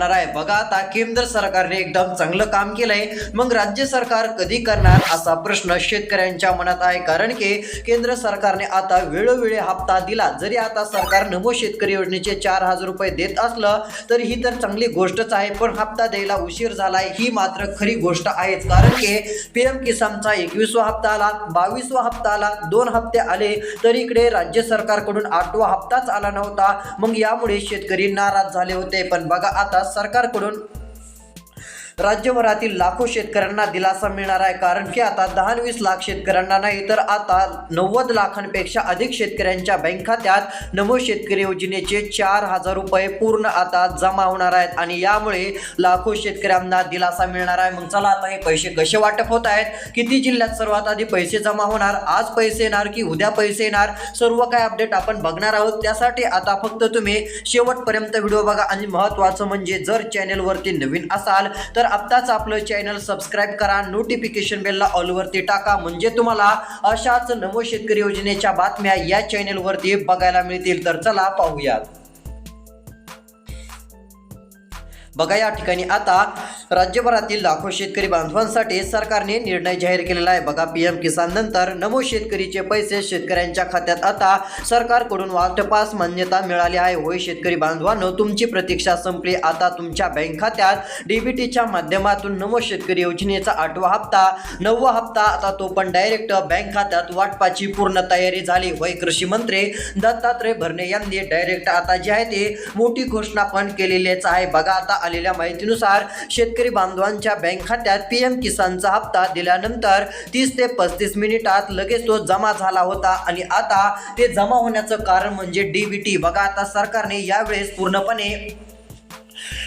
आहे बघा आता केंद्र सरकारने एकदम चांगलं काम केलंय, मग राज्य सरकार कधी करणार असा प्रश्न शेतकऱ्यांच्या मनात आहे. कारण की केंद्र सरकारने आता वेळोवेळी हप्ता दिला. जरी आता सरकार नमो शेतकरी योजनेचे 4,000 रुपये देत असलं तरी ही तर चांगली गोष्टच आहे, पण हप्ता द्यायला उशीर झालाय ही मात्र खरी गोष्ट आहेच. कारण की PM किसानचा 21वा हप्ता आला, 22वा हप्ता आला, 2 हप्ते आले, तरी इकडे राज्य सरकारकडून 8वा हप्ताच आला नव्हता. मग यामुळे शेतकरी नाराज झाले होते. पण बघा आता सरकारकडून राज्यभरातील लाखो शेतकऱ्यांना दिलासा मिळणार आहे. कारण की आता 10-20 लाख शेतकऱ्यांना नाही तर आता 90 लाखांपेक्षा अधिक शेतकऱ्यांच्या बँक खात्यात नमो शेतकरी योजनेचे 4,000 रुपये पूर्ण आता जमा होणार आहेत आणि यामुळे लाखो शेतकऱ्यांना दिलासा मिळणार आहे. मग चला आता हे पैसे कसे वाटप होत आहेत, किती जिल्ह्यात सर्वात आधी पैसे जमा होणार, आज पैसे येणार की उद्या पैसे येणार, सर्व काय अपडेट आपण बघणार आहोत. त्यासाठी आता फक्त तुम्ही शेवटपर्यंत व्हिडिओ बघा. आणि महत्त्वाचं म्हणजे जर चॅनलवरती नवीन असाल तर आत्ताच आपलं चॅनल सबस्क्राईब करा, नोटिफिकेशन बेलला ऑलवरती टाका, म्हणजे तुम्हाला अशाच नमो शेतकरी योजनेच्या बातम्या या चॅनलवरती बघायला मिळतील. तर चला पाहूयात. बघा या ठिकाणी आता राज्यभरातील लाखो शेतकरी बांधवांसाठी सरकारने निर्णय जाहीर केलेला आहे. बघा PM किसान नंतर नमो शेतकरीचे पैसे शेतकऱ्यांच्या खात्यात आता सरकारकडून वाटपास मान्यता मिळाली आहे. होय शेतकरी बांधवांनो, तुमची प्रतीक्षा संपली. आता तुमच्या बँक खात्यात DBTच्या माध्यमातून नमो शेतकरी योजनेचा 8वा हप्ता, 9वा हप्ता आता तो पण डायरेक्ट बँक खात्यात वाटपाची पूर्ण तयारी झाली. होय कृषी मंत्री दत्तात्रय भरणे यांनी डायरेक्ट आता जे आहे ते मोठी घोषणा पण केलेलीच आहे. बघा आता आलेल्या माहितीनुसार शेतकरी बांधवांच्या बँक खात्यात PM किसानचा हप्ता दिल्यानंतर 30 ते 35 मिनिटात लगेच तो जमा झाला होता आणि आता ते जमा होण्याचं कारण म्हणजे DBT. बघा आता सरकारने यावेळेस पूर्णपणे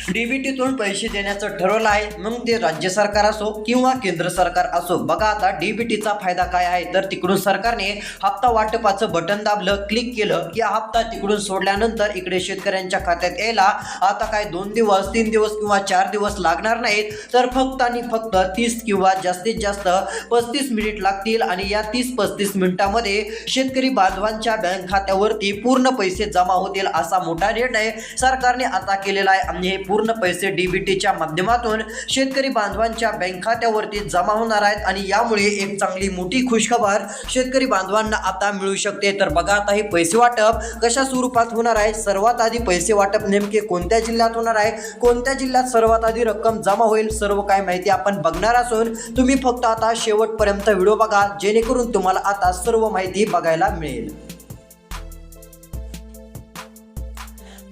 DBTतून पैसे देण्याचं ठरवलं आहे. मग ते राज्य सरकार असो किंवा केंद्र सरकार असो. बघा आता DBTचा फायदा काय आहे, तर तिकडून सरकारने हप्ता वाटपाचं बटन दाबलं, क्लिक केलं की हप्ता तिकडून सोडल्यानंतर इकडे शेतकऱ्यांच्या खात्यात यायला आता काय 2 दिवस 3 दिवस किंवा 4 दिवस लागणार नाहीत, तर फक्त आणि फक्त 30 किंवा जास्तीत जास्त 35 मिनिट लागतील. आणि या 30-35 मिनिटांमध्ये शेतकरी बांधवांच्या बँक खात्यावरती पूर्ण पैसे जमा होतील असा मोठा निर्णय सरकारने आता केलेला आहे. आणि हे पूर्ण पैसे DBTच्या माध्यमातून शेतकरी बांधवांच्या बँक खात्यावरती जमा होणार आहेत आणि यामुळे एक चांगली मोठी खुशखबर शेतकरी बांधवांना आता मिळू शकते. तर बघा आता हे पैसे वाटप कशा स्वरूपात होणार आहे, सर्वात आधी पैसे वाटप नेमके कोणत्या जिल्ह्यात होणार आहे, कोणत्या जिल्ह्यात सर्वात आधी रक्कम जमा होईल, सर्व काय माहिती आपण बघणार असून तुम्ही फक्त आता शेवटपर्यंत व्हिडिओ बघा, जेणेकरून तुम्हाला आता सर्व माहिती बघायला मिळेल.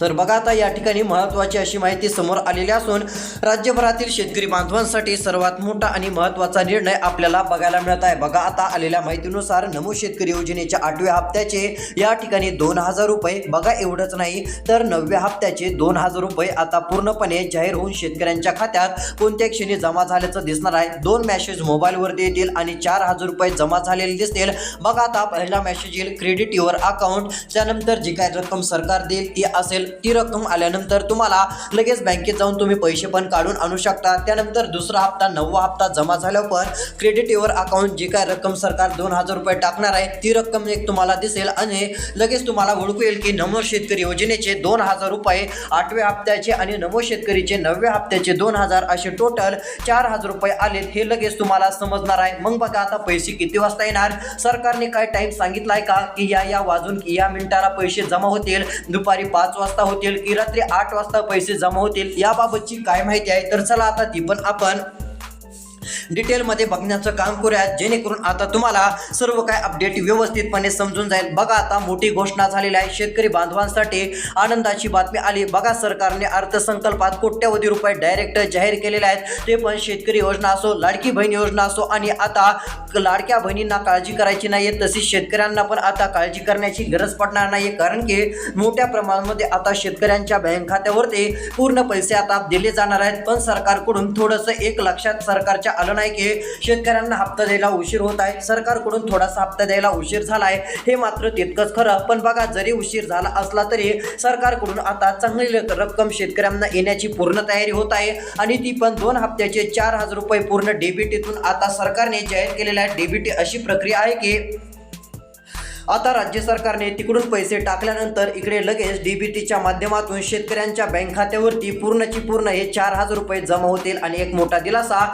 तर बघा आता या ठिकाणी महत्त्वाची अशी माहिती समोर आलेली असून राज्यभरातील शेतकरी बांधवांसाठी सर्वात मोठा आणि महत्त्वाचा निर्णय आपल्याला बघायला मिळत आहे. बघा आता आलेल्या माहितीनुसार नमो शेतकरी योजनेच्या 8व्या हप्त्याचे या ठिकाणी 2,000 रुपये, बघा एवढंच नाही तर 9व्या हप्त्याचे 2,000 रुपये आता पूर्णपणे जाहीर होऊन शेतकऱ्यांच्या खात्यात कोणत्या क्षणी जमा झाल्याचं दिसणार आहे. 2 मेसेज मोबाईलवरती येतील आणि 4,000 रुपये जमा झालेले दिसतील. बघा आता पहिला मेसेज येईल क्रेडिट युअर अकाउंट, त्यानंतर जी काय रक्कम सरकार देईल ती असेल, ती रक्कम आल्यानंतर तुम्हाला लगेच बँकेत जाऊन तुम्ही पैसे पण काढून आणू शकता. त्यानंतर दुसरा हप्ता 9वा हप्ता जमा झाल्यावर पण क्रेडिट युअर अकाउंट जी काय रक्कम सरकार 2,000 रुपये टाकणार आहे ती रक्कम एक तुम्हाला दिसेल आणि लगेच तुम्हाला ओळखू येईल की नमो शेतकरी योजनेचे 2,000 रुपये 8व्या हप्त्याचे आणि नमो शेतकरीचे 9व्या हप्त्याचे 2,000 असे टोटल 4,000 रुपये आलेत, हे लगेच तुम्हाला समजणार आहे. मग बघा आता पैसे किती वाजता येणार, सरकारने काय टाइम सांगितलाय का की या वाजून या मिनिटाला पैसे जमा होतील, दुपारी 5 वाजता होतील की रात्री 8 वाजता पैसे जमा होतील, याबाबतची काय माहिती आहे तर चला आता ती पण आपण डिटेलमध्ये बघण्याचं काम करूया, जेणेकरून आता तुम्हाला सर्व काय अपडेट व्यवस्थितपणे समजून जाईल. बघा आता मोठी घोषणा झालेली आहे, शेतकरी बांधवांसाठी आनंदाची बातमी आली. बघा सरकारने अर्थसंकल्पात कोट्यवधी रुपये डायरेक्ट जाहीर केलेले आहेत, ते पण शेतकरी योजना असो, लाडकी बहीण योजना असो. आणि आता लाडक्या बहिणींना काळजी करायची नाहीये, तशी शेतकऱ्यांना पण आता काळजी करण्याची गरज पडणार नाहीये. कारण की मोठ्या प्रमाणामध्ये आता शेतकऱ्यांच्या बँक खात्यावरती पूर्ण पैसे आता दिले जाणार आहेत. पण सरकारकडून थोडंसं एक लक्षात सरकारच्या आलं नाही की शेतकऱ्यांना हप्ता द्यायला उशीर होत आहे, सरकारकडून थोडासा हप्ता द्यायला उशीर झाला आहे, हे मात्र तितकंच खरं. पण बघा जरी उशीर झाला असला तरी सरकारकडून आता चांगली रक्कम शेतकऱ्यांना येण्याची पूर्ण तयारी होत आहे आणि ती पण 2 हप्त्याचे 4,000 रुपये पूर्ण DBTतून आता सरकारने जाहीर केलेला आहे. DBT अशी प्रक्रिया आहे की आता राज्य सरकारने तिकडून पैसे टाकल्यानंतर इकडे लगेच डीबीटीच्या माध्यमातून शेतकऱ्यांच्या बँक खात्यावरती पूर्णची पूर्ण हे 4,000 रुपये जमा होतील आणि एक मोठा दिलासा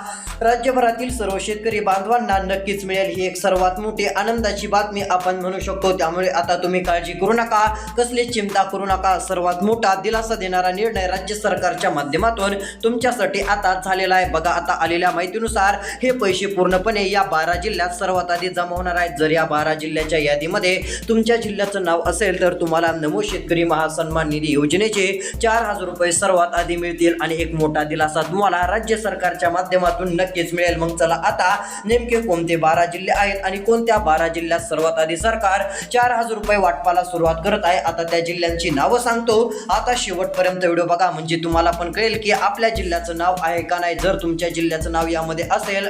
राज्यभरातील सर्व शेतकरी बांधवांना नक्कीच मिळेल। ही एक सर्वात मोठी आनंदाची बातमी आपण म्हणू शकतो। त्यामुळे आता तुम्ही काळजी करू नका, कसली चिंता करू नका। सर्वात मोठा दिलासा देणारा निर्णय राज्य सरकारच्या माध्यमातून तुमच्यासाठी आता झालेला आहे। बघा आता आलेल्या माहितीनुसार हे पैसे पूर्णपणे या 12 जिल्ह्यात सर्वात आधी जमा होणार आहेत। जर या 12 जिल्ह्याच्या यादीमध्ये तुमच्या जिल्ह्याचं नाव असेल तर तुम्हाला नमो शेतकरी महासन्मान निधी योजनेचे 4,000 रुपये सर्वात आधी मिळतील आणि एक मोठा दिलासा तुम्हाला राज्य सरकारच्या माध्यमातून नक्कीच मिळेल। मग चला आता नेमके कोणते 12 जिल्हे आहेत आणि कोणत्या 12 जिल्ह्यात सर्वात आधी सरकार 4,000 रुपये वाटपाला सुरुवात करत आहे, आता त्या जिल्ह्यांची नावं सांगतो। आता शेवटपर्यंत व्हिडिओ बघा, म्हणजे तुम्हाला पण कळेल की आपल्या जिल्ह्याचं नाव आहे का नाही। जर तुमच्या जिल्ह्याचं नाव यामध्ये असेल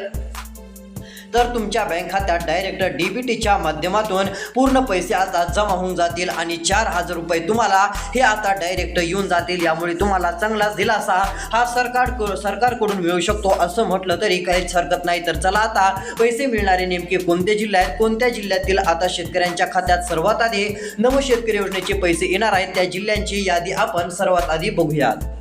तर तुमच्या बँक खात्यात डायरेक्ट डीबीटीच्या माध्यमातून पूर्ण पैसे आता जमा होऊन जातील आणि 4,000 रुपये तुम्हाला हे आता डायरेक्ट येऊन जातील। यामुळे तुम्हाला चांगलाच दिलासा हा सरकारकडून मिळू शकतो असं म्हटलं तरी काहीच हरकत नाही। तर चला आता पैसे मिळणारे नेमके कोणते जिल्हे आहेत, कोणत्या जिल्ह्यातील आता शेतकऱ्यांच्या खात्यात सर्वात आधी नमो शेतकरी योजनेचे पैसे येणार आहेत, त्या जिल्ह्यांची यादी आपण सर्वात आधी बघूयात।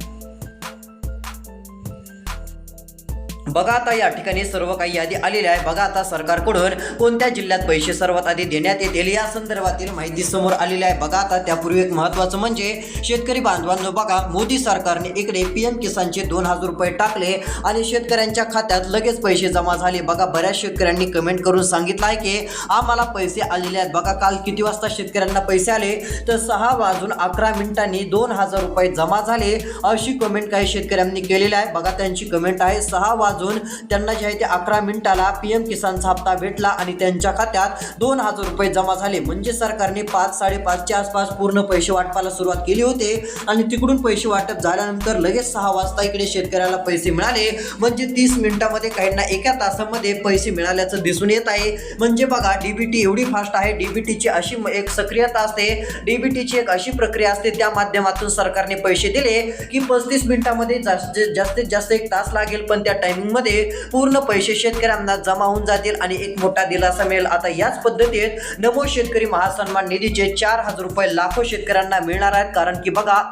बघा आता या ठिकाणी सर्व काही यादी आलेली आहे। बघा आता सरकारकडून कोणत्या जिल्ह्यात पैसे सर्वात आधी देण्यात येतील या संदर्भातील माहिती समोर आलेली आहे। बघा आता त्यापूर्वी एक महत्त्वाचं म्हणजे शेतकरी बांधवांनो, बघा मोदी सरकारने इकडे PM किसानचे 2,000 रुपये टाकले आणि शेतकऱ्यांच्या खात्यात लगेच पैसे जमा झाले। बघा बऱ्याच शेतकऱ्यांनी कमेंट करून सांगितलं आहे की आम्हाला पैसे आलेले आहेत। बघा काल किती वाजता शेतकऱ्यांना पैसे आले तर 6:11 2,000 रुपये जमा झाले अशी कमेंट काही शेतकऱ्यांनी केलेली आहे। बघा त्यांची कमेंट आहे 6 त्यांना जे आहे ते 11 मिनिटाला PM किसानचा हप्ता भेटला आणि त्यांच्या खात्यात 2,000 रुपये जमा झाले। म्हणजे सरकारने 5-5:30च्या आसपास पूर्ण पैसे वाटपाला सुरुवात केली होती आणि तिकडून पैसे वाटप झाल्यानंतर लगेच 6 वाजता इकडे शेतकऱ्याला पैसे मिळाले। म्हणजे 30 मिनिटांमध्ये काहींना एका तासामध्ये पैसे मिळाल्याचं दिसून येत आहे। म्हणजे बघा डीबीटी एवढी फास्ट आहे, डीबीटीची अशी एक सक्रियता असते, डीबीटीची एक अशी प्रक्रिया असते, त्या माध्यमातून सरकारने पैसे दिले की 35 मिनिटांमध्ये जास्तीत जास्त 1 तास लागेल, पण त्या टायमिंग मध्ये पूर्ण पैसे शेतकऱ्यांना जमा होऊन जातील आणि एक मोठा दिलासा मिळेल। आता याच पद्धतीत नमो शेतकरी महासन्मान निधीचे 4,000 रुपये लाखो शेतकऱ्यांना मिळणार आहेत। कारण की बघा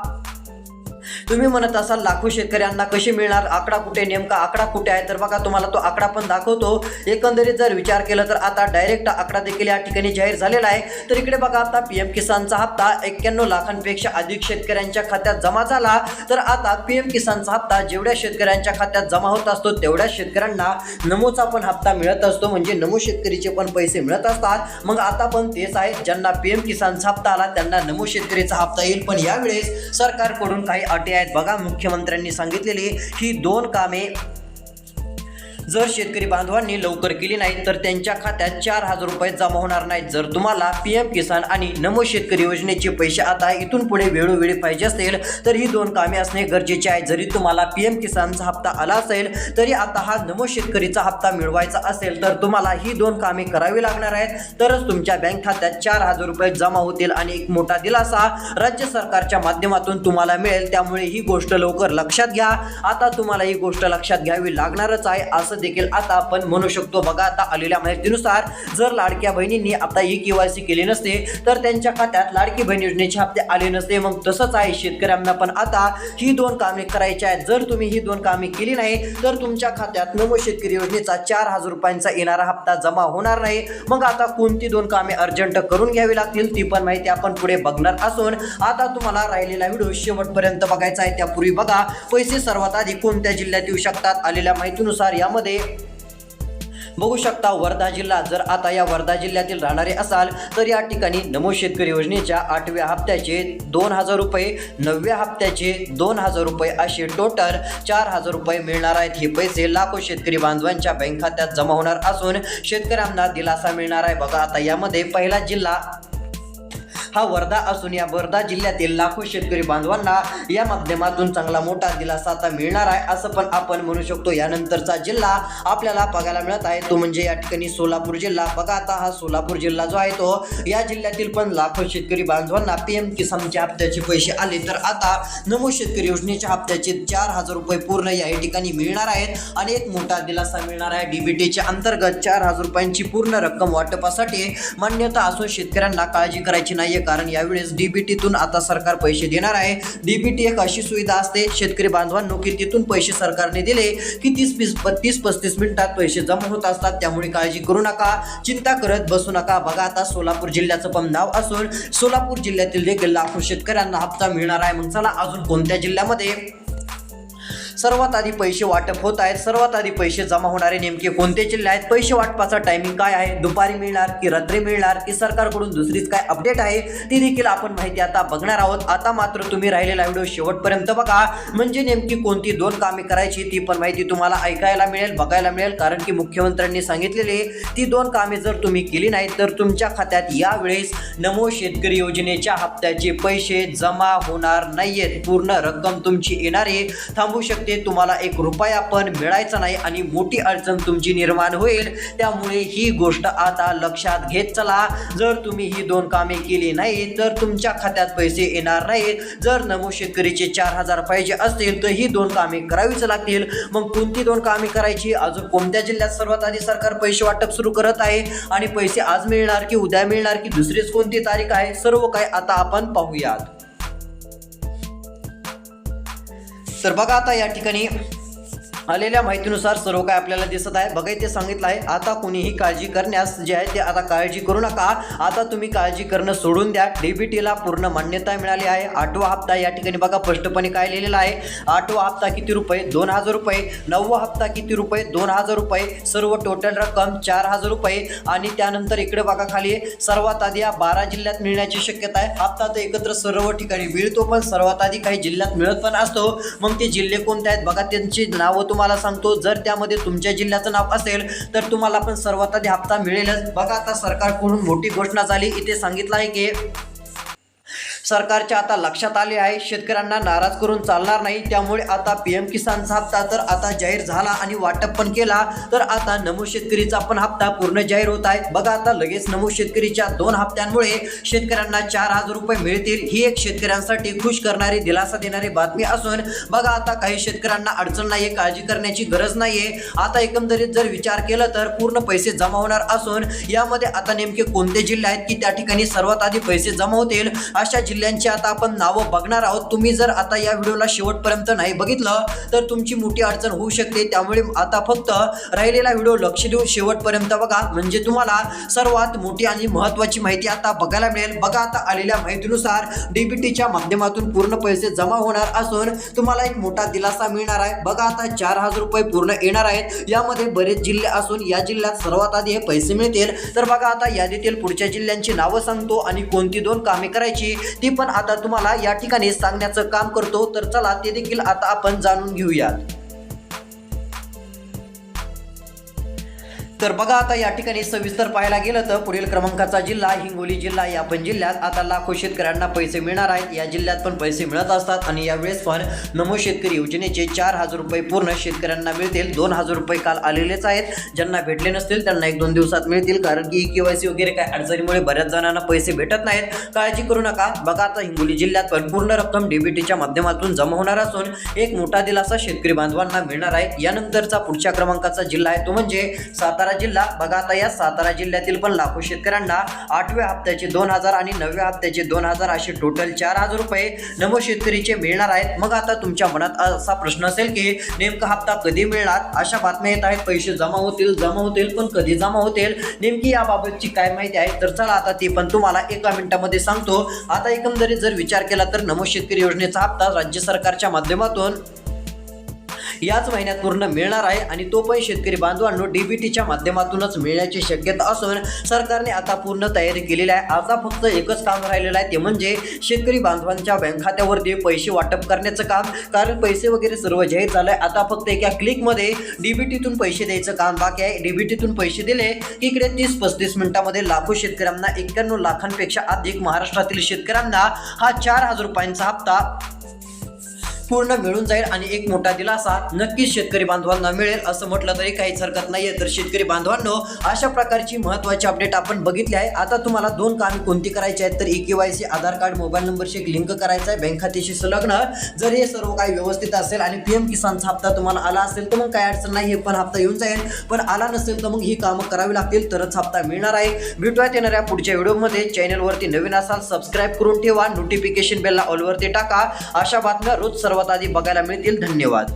तुम्ही म्हणत असाल लाखो शेतकऱ्यांना कसे मिळणार, आकडा कुठे, नेमका आकडा कुठे आहे, तर बघा तुम्हाला तो आकडा पण दाखवतो। एकंदरीत जर विचार केला तर आता डायरेक्ट आकडा देखील या ठिकाणी जाहीर झालेला आहे। तर इकडे बघा आता PM किसानचा हप्ता 91 लाखांपेक्षा अधिक शेतकऱ्यांच्या खात्यात जमा झाला। तर आता PM किसानचा हप्ता जेवढ्या शेतकऱ्यांच्या खात्यात जमा होत असतो तेवढ्या शेतकऱ्यांना नमोचा पण हप्ता मिळत असतो, म्हणजे नमो शेतकरीचे पण पैसे मिळत असतात। मग आता पण तेच आहे, ज्यांना PM किसानचा हप्ता आला त्यांना नमो शेतकरीचा हप्ता येईल। पण यावेळेस सरकारकडून काही अटी आहेत। बघा मुख्यमंत्र्यांनी सांगितलेली ही 2 कामे जर शेतकरी बांधवांनी लवकर केली नाही तर त्यांच्या खात्यात 4,000 रुपये जमा होणार नाहीत। जर तुम्हाला PM किसान आणि नमो शेतकरी योजनेचे पैसे आता इथून पुढे वेळोवेळी पाहिजे असतील तर ही 2 कामे असणे गरजेचे आहे। जरी तुम्हाला PM किसानचा हप्ता आला असेल तरी आता हा नमो शेतकरीचा हप्ता मिळवायचा असेल तर तुम्हाला ही 2 कामे करावी लागणार आहेत, तरच तुमच्या बँक खात्यात 4,000 रुपये जमा होतील आणि एक मोठा दिलासा राज्य सरकारच्या माध्यमातून तुम्हाला मिळेल। त्यामुळे ही गोष्ट लवकर लक्षात घ्या। आता तुम्हाला ही गोष्ट लक्षात घ्यावी लागणारच आहे असं देखील आता आपण म्हणू शकतो। बघा आता आलेल्या माहितीनुसार जर लाडक्या बहिणींनी आता ही KYC केली नसते तर त्यांच्या खात्यात लाडकी बहीण योजनेचे हप्ते आले नसते। मग तसंच आहे, शेतकऱ्यांना पण आता ही 2 कामे करायची आहेत। जर तुम्ही ही 2 कामे केली नाही तर तुमच्या खात्यात नमो शेतकरी योजनेचा 4,000 रुपयांचा येणारा हप्ता जमा होणार नाही। मग आता कोणती 2 कामे अर्जंट करून घ्यावी लागतील ती पण माहिती आपण पुढे बघणार असून आता तुम्हाला राहिलेला व्हिडिओ शेवटपर्यंत बघायचा आहे। त्यापूर्वी बघा पैसे सर्वात आधी कोणत्या जिल्ह्यात येऊ शकतात। आलेल्या माहितीनुसार यामध्ये बघू शकता वर्धा जिल्हा। जर आता या वर्धा जिल्ह्यातील राहणारे असाल तर या ठिकाणी नमो शेतकरी योजनेच्या 8व्या हप्त्याचे 2,000 रुपये, 9व्या हप्त्याचे 2,000 रुपये असे टोटल 4,000 रुपये मिळणार आहेत। हे पैसे लाखो शेतकरी बांधवांच्या बँक खात्यात जमा होणार असून शेतकऱ्यांना दिलासा मिळणार आहे। बघा आता यामध्ये पहिला जिल्हा हा वर्धा असून या वर्धा जिल्ह्यातील लाखो शेतकरी बांधवांना या माध्यमातून चांगला मोठा दिलासा आता मिळणार आहे असं पण आपण म्हणू शकतो। यानंतरचा जिल्हा आपल्याला बघायला मिळत आहे तो म्हणजे या ठिकाणी सोलापूर जिल्हा। बघा आता हा सोलापूर जिल्हा जो आहे तो या जिल्ह्यातील पण लाखो शेतकरी बांधवांना पीएम किसानच्या हप्त्याचे पैसे आले तर आता नमो शेतकरी योजनेच्या हप्त्याचे 4,000 रुपये पूर्ण या ठिकाणी मिळणार आहेत आणि एक मोठा दिलासा मिळणार आहे। डीबीटीच्या अंतर्गत 4,000 रुपयांची पूर्ण रक्कम वाटपासाठी मान्यता असून शेतकऱ्यांना काळजी करायची नाहीये, कारण यावेळेस डीबीटीतून आता सरकार पैसे देणार आहे। डीबीटी एक अशी सुविधा असते शेतकरी बांधवांनो की तिथून पैसे सरकारने दिले की 30-35 मिनिटात पैसे जमा होत असतात, त्यामुळे काळजी करू नका, चिंता करत बसू नका। बघा आता सोलापूर जिल्ह्याचं पण नाव असून सोलापूर जिल्ह्यातील देखील लाखो शेतकऱ्यांना हप्ता मिळणार आहे। मग चला अजून कोणत्या जिल्ह्यामध्ये सर्वात आधी पैसे वाटप होत आहेत, सर्वात आधी पैसे जमा होणारे नेमके कोणते जिल्हे आहेत, पैसे वाटपाचा टायमिंग काय आहे, दुपारी मिळणार की रात्री मिळणार की सरकारकडून दुसरीच काय अपडेट आहे ती देखील आपण माहिती आता बघणार आहोत। आता मात्र तुम्ही राहिलेला व्हिडिओ शेवटपर्यंत बघा, म्हणजे नेमकी कोणती 2 कामे करायची ती पण माहिती तुम्हाला ऐकायला मिळेल, बघायला मिळेल, कारण की मुख्यमंत्र्यांनी सांगितलेले ती 2 कामे जर तुम्ही केली नाही तर तुमच्या खात्यात यावेळेस नमो शेतकरी योजनेच्या हप्त्याचे पैसे जमा होणार नाहीयेत, पूर्ण रक्कम तुमची येणार आहे, थांबू शकते, तुम्हाला 1 रुपया पण मिळायचा नाही आणि मोठी अडचण तुमची निर्माण होईल। त्यामुळे ही गोष्ट आता लक्षात घेत चला, जर तुम्ही ही 2 कामे केली नाही तर तुमच्या खात्यात पैसे येणार नाहीत। जर नमो शेतकरीचे 4,000 पाहिजे असतील तर ही 2 कामे करावीच लागतील। मग कोणती 2 कामे करायची, अजून कोणत्या जिल्ह्यात सर्वात आधी सरकार पैसे वाटप सुरू करत आहे आणि पैसे आज मिळणार की उद्या मिळणार की दुसरीच कोणती तारीख आहे, सर्व काय आता आपण पाहूयात। तर बघा आता या ठिकाणी आलेल्या माहितीनुसार सर्व काय आपल्याला दिसत आहे। बघा इथे सांगितलं आहे आता कोणीही काळजी करण्यास जे आहे ते आता काळजी करू नका, आता तुम्ही काळजी करणं सोडून द्या। डीबीटीला पूर्ण मान्यता मिळाली आहे। 8वा हप्ता या ठिकाणी बघा स्पष्टपणे काय लिहिलेलं आहे, 8वा हप्ता किती रुपये, 2,000 रुपये, 9वा हप्ता किती रुपये, 2,000 रुपये, सर्व टोटल रक्कम 4,000 रुपये आणि त्यानंतर इकडे बघा खाली सर्वात आधी या 12 जिल्ह्यात मिळण्याची शक्यता आहे। हप्ता तर एकत्र सर्व ठिकाणी मिळतो पण सर्वात आधी काही जिल्ह्यात मिळत पण असतो। मग ते जिल्हे कोणते आहेत बघा, त्यांची नावं तुम्हाला सांगतो, जर त्यामध्ये तुमच्या जिल्ह्याचं नाव असेल तर तुम्हाला पण सर्वात आधी हप्ता मिळेलच। बघा आता सरकारकडून मोठी घोषणा झाली, इथे सांगितलं आहे की सरकारच्या आता लक्षात आले आहे शेतकऱ्यांना नाराज करून चालणार नाही, त्यामुळे आता पीएम किसानचा हप्ता तर आता जाहीर झाला आणि वाटप पण केला, तर आता नमो शेतकरीचा पण हप्ता पूर्ण जाहीर होत आहे। बघा आता लगेच नमो शेतकरीच्या 2 हप्त्यांमुळे शेतकऱ्यांना 4,000 रुपये मिळतील, ही एक शेतकऱ्यांसाठी खुश करणारी दिलासा देणारी बातमी असून बघा आता काही शेतकऱ्यांना अडचण नाहीये, काळजी करण्याची गरज नाहीये। आता एकंदरीत जर विचार केला तर पूर्ण पैसे जमा होणार असून यामध्ये आता नेमके कोणते जिल्हे आहेत की त्या ठिकाणी सर्वात आधी पैसे जमा होतील अशा जिल्ह्यांची आता आपण नावं बघणार आहोत। तुम्ही जर आता या व्हिडिओला शेवटपर्यंत नाही बघितलं तर तुमची मोठी अडचण होऊ शकते, त्यामुळे आता फक्त राहिलेला व्हिडिओ लक्ष देऊन शेवटपर्यंत बघा, म्हणजे तुम्हाला सर्वात मोठी आणि महत्त्वाची माहिती आता बघायला मिळेल। बघा आता आलेल्या माहितीनुसार डीबीटीच्या माध्यमातून पूर्ण पैसे जमा होणार असून तुम्हाला एक मोठा दिलासा मिळणार आहे। बघा आता 4,000 रुपये पूर्ण येणार आहेत, यामध्ये बरेच जिल्हे असून या जिल्ह्यात सर्वात आधी हे पैसे मिळतील। तर बघा आता यादीतील पुढच्या जिल्ह्यांची नावं सांगतो आणि कोणती 2 कामे करायची ती पण आता तुम्हाला या ठिकाणी सांगण्याचं काम करतो, तर चला ते देखील आता आपण जाणून घेऊयात। तर बघा आता या ठिकाणी सविस्तर पाहायला गेलं तर पुढील क्रमांकाचा जिल्हा हिंगोली जिल्हा, या पण जिल्ह्यात आता लाखो शेतकऱ्यांना पैसे मिळणार आहेत। या जिल्ह्यात पण पैसे मिळत असतात आणि यावेळेस पण नमो शेतकरी योजनेचे 4,000 रुपये पूर्ण शेतकऱ्यांना मिळतील। 2,000 रुपये काल आलेलेच आहेत, ज्यांना भेटले नसतील त्यांना 1-2 दिवसात मिळतील, कारण की KYC वगैरे काय अडचणीमुळे बऱ्याच जणांना पैसे भेटत नाहीत, काळजी करू नका। बघा आता हिंगोली जिल्ह्यात पण पूर्ण रक्कम डीबीटीच्या माध्यमातून जमा होणार असून एक मोठा दिलासा शेतकरी बांधवांना मिळणार आहे। यानंतरचा पुढच्या क्रमांकाचा जिल्हा आहे तो म्हणजे सातारा जिल्हा। बघा आता या सातारा जिल्ह्यातील पण लाखो शेतकऱ्यांना 8व्या हप्त्याचे 2,000 आणि 9व्या हप्त्याचे 2,000 असे टोटल 4,000 रुपये नमो शेतकरीचे मिळणार आहेत। मग आता तुमच्या मनात असा प्रश्न असेल की नेमका हप्ता कधी मिळणार, अशा बातम्या येत आहेत पैसे जमा होतील पण कधी जमा होतील, नेमकी याबाबतची काय माहिती आहे तर चला आता ते पण तुम्हाला 1 मिनिटामध्ये सांगतो। आता एकंदरीत जर विचार केला तर नमो शेतकरी योजनेचा हप्ता राज्य सरकारच्या माध्यमातून याच महिन्यात पूर्ण मिळणार आहे आणि तो पण शेतकरी बांधवांनो डीबीटीच्या माध्यमातूनच मिळण्याची शक्यता असून सरकारने आता पूर्ण तयारी केलेली आहे। आता फक्त एकच काम राहिलेलं आहे, ते म्हणजे शेतकरी बांधवांच्या बँक खात्यावरती पैसे वाटप करण्याचं काम। कारण पैसे वगैरे सर्व जाहीर झालंय, आता फक्त एका क्लिकमध्ये डीबीटीतून पैसे द्यायचं काम बाकी आहे। डीबीटीतून पैसे दिले इकडे 30-35 मिनिटांमध्ये लाखो शेतकऱ्यांना 91 लाखांपेक्षा अधिक महाराष्ट्रातील शेतकऱ्यांना हा 4,000 रुपयांचा हप्ता पूर्ण मिळून जाईल आणि एक मोठा दिलासा नक्कीच शेतकरी बांधवांना मिळेल असं म्हटलं तरी काहीच हरकत नाहीये। तर शेतकरी बांधवांनो अशा प्रकारची महत्त्वाची अपडेट आपण बघितली आहे। आता तुम्हाला 2 कामे कोणती करायची आहेत, तर EKYC आधार कार्ड मोबाईल नंबरशी एक लिंक करायचा आहे बँक खात्याशी संलग्न। जर हे सर्व काही व्यवस्थित असेल आणि PM किसानचा हप्ता तुम्हाला आला असेल तर मग काय अडचण नाही, हे पण हप्ता येऊन जाईल। पण आला नसेल तर मग ही कामं करावी लागतील तरच हप्ता मिळणार आहे। भेटूयात येणाऱ्या पुढच्या व्हिडिओमध्ये। चॅनलवरती नवीन असाल सबस्क्राईब करून ठेवा, नोटिफिकेशन बेलला ऑलवरती टाका। अशा बातम्या रोज सर्वात आधी बघायला मिळतील। धन्यवाद।